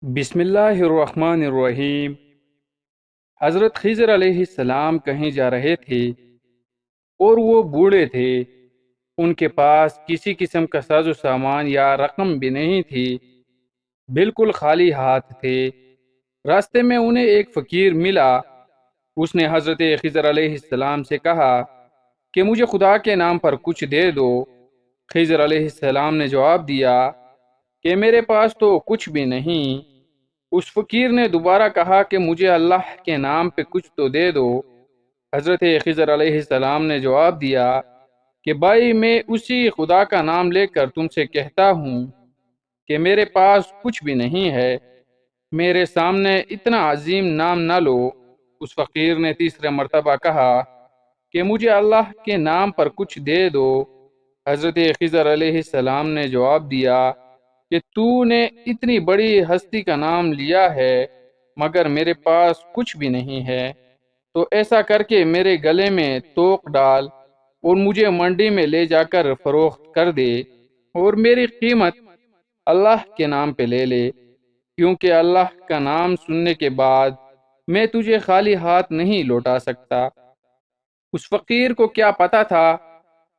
بسم اللہ الرحمن الرحیم۔ حضرت خضر علیہ السلام کہیں جا رہے تھے اور وہ بوڑھے تھے۔ ان کے پاس کسی قسم کا ساز و سامان یا رقم بھی نہیں تھی، بالکل خالی ہاتھ تھے۔ راستے میں انہیں ایک فقیر ملا۔ اس نے حضرت خضر علیہ السلام سے کہا کہ مجھے خدا کے نام پر کچھ دے دو۔ خضر علیہ السلام نے جواب دیا کہ میرے پاس تو کچھ بھی نہیں۔ اس فقیر نے دوبارہ کہا کہ مجھے اللہ کے نام پہ کچھ تو دے دو۔ حضرت خضر علیہ السلام نے جواب دیا کہ بھائی، میں اسی خدا کا نام لے کر تم سے کہتا ہوں کہ میرے پاس کچھ بھی نہیں ہے، میرے سامنے اتنا عظیم نام نہ لو۔ اس فقیر نے تیسرے مرتبہ کہا کہ مجھے اللہ کے نام پر کچھ دے دو۔ حضرت خضر علیہ السلام نے جواب دیا کہ تو نے اتنی بڑی ہستی کا نام لیا ہے مگر میرے پاس کچھ بھی نہیں ہے، تو ایسا کر کے میرے گلے میں توق ڈال اور مجھے منڈی میں لے جا کر فروخت کر دے اور میری قیمت اللہ کے نام پہ لے لے، کیونکہ اللہ کا نام سننے کے بعد میں تجھے خالی ہاتھ نہیں لوٹا سکتا۔ اس فقیر کو کیا پتا تھا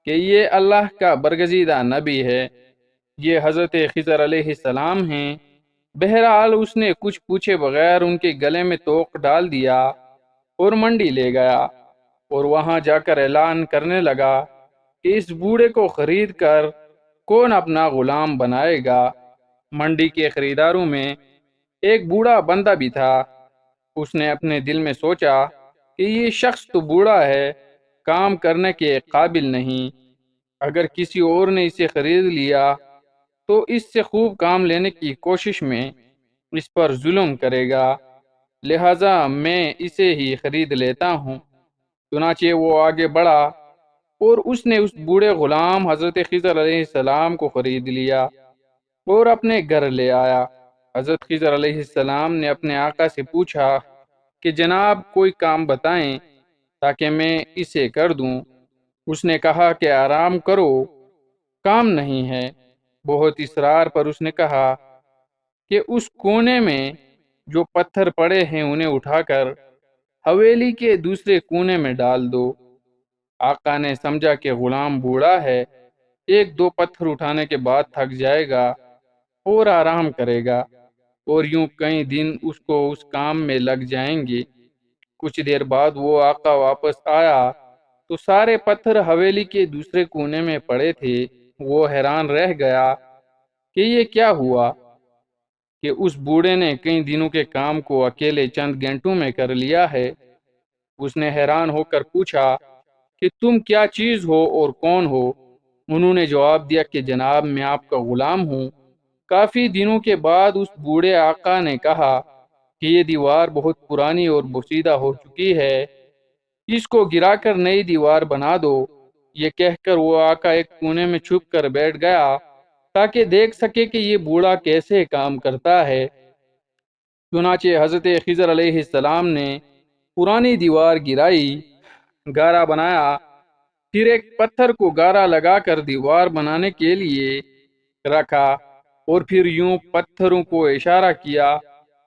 کہ یہ اللہ کا برگزیدہ نبی ہے، یہ حضرت خضر علیہ السلام ہیں۔ بہرحال اس نے کچھ پوچھے بغیر ان کے گلے میں توق ڈال دیا اور منڈی لے گیا، اور وہاں جا کر اعلان کرنے لگا کہ اس بوڑھے کو خرید کر کون اپنا غلام بنائے گا۔ منڈی کے خریداروں میں ایک بوڑھا بندہ بھی تھا۔ اس نے اپنے دل میں سوچا کہ یہ شخص تو بوڑھا ہے، کام کرنے کے قابل نہیں، اگر کسی اور نے اسے خرید لیا تو اس سے خوب کام لینے کی کوشش میں اس پر ظلم کرے گا، لہٰذا میں اسے ہی خرید لیتا ہوں۔ چنانچہ وہ آگے بڑھا اور اس نے اس بوڑھے غلام حضرت خضر علیہ السلام کو خرید لیا اور اپنے گھر لے آیا۔ حضرت خضر علیہ السلام نے اپنے آقا سے پوچھا کہ جناب کوئی کام بتائیں تاکہ میں اسے کر دوں۔ اس نے کہا کہ آرام کرو، کام نہیں ہے۔ بہت اصرار پر اس نے کہا کہ اس کونے میں جو پتھر پڑے ہیں انہیں اٹھا کر حویلی کے دوسرے کونے میں ڈال دو۔ آقا نے سمجھا کہ غلام بوڑھا ہے، ایک دو پتھر اٹھانے کے بعد تھک جائے گا اور آرام کرے گا، اور یوں کئی دن اس کو اس کام میں لگ جائیں گے۔ کچھ دیر بعد وہ آقا واپس آیا تو سارے پتھر حویلی کے دوسرے کونے میں پڑے تھے۔ وہ حیران رہ گیا کہ یہ کیا ہوا کہ اس بوڑھے نے کئی دنوں کے کام کو اکیلے چند گھنٹوں میں کر لیا ہے۔ اس نے حیران ہو کر پوچھا کہ تم کیا چیز ہو اور کون ہو؟ انہوں نے جواب دیا کہ جناب میں آپ کا غلام ہوں۔ کافی دنوں کے بعد اس بوڑھے آقا نے کہا کہ یہ دیوار بہت پرانی اور بوسیدہ ہو چکی ہے، اس کو گرا کر نئی دیوار بنا دو۔ یہ کہہ کر وہ آقا ایک کونے میں چھپ کر بیٹھ گیا تاکہ دیکھ سکے کہ یہ بوڑھا کیسے کام کرتا ہے۔ چنانچہ حضرت خضر علیہ السلام نے پرانی دیوار گرائی، گارا بنایا، پھر ایک پتھر کو گارا لگا کر دیوار بنانے کے لیے رکھا، اور پھر یوں پتھروں کو اشارہ کیا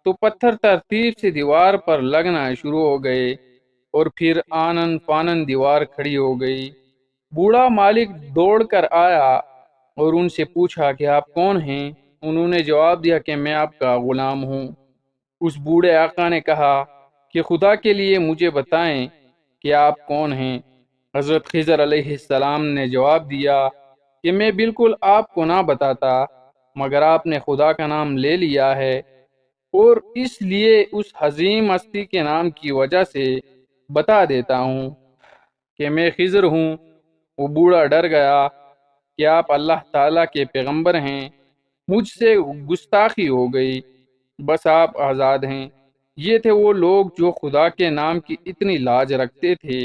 تو پتھر ترتیب سے دیوار پر لگنا شروع ہو گئے، اور پھر آنن فانن دیوار کھڑی ہو گئی۔ بوڑھا مالک دوڑ کر آیا اور ان سے پوچھا کہ آپ کون ہیں؟ انہوں نے جواب دیا کہ میں آپ کا غلام ہوں۔ اس بوڑھے آقا نے کہا کہ خدا کے لیے مجھے بتائیں کہ آپ کون ہیں؟ حضرت خضر علیہ السلام نے جواب دیا کہ میں بالکل آپ کو نہ بتاتا، مگر آپ نے خدا کا نام لے لیا ہے، اور اس لیے اس عظیم ہستی کے نام کی وجہ سے بتا دیتا ہوں کہ میں خضر ہوں۔ وہ بوڑھا ڈر گیا کہ آپ اللہ تعالیٰ کے پیغمبر ہیں، مجھ سے گستاخی ہو گئی، بس آپ آزاد ہیں۔ یہ تھے وہ لوگ جو خدا کے نام کی اتنی لاج رکھتے تھے،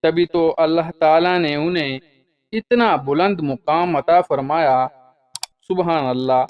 تبھی تو اللہ تعالیٰ نے انہیں اتنا بلند مقام عطا فرمایا۔ سبحان اللہ۔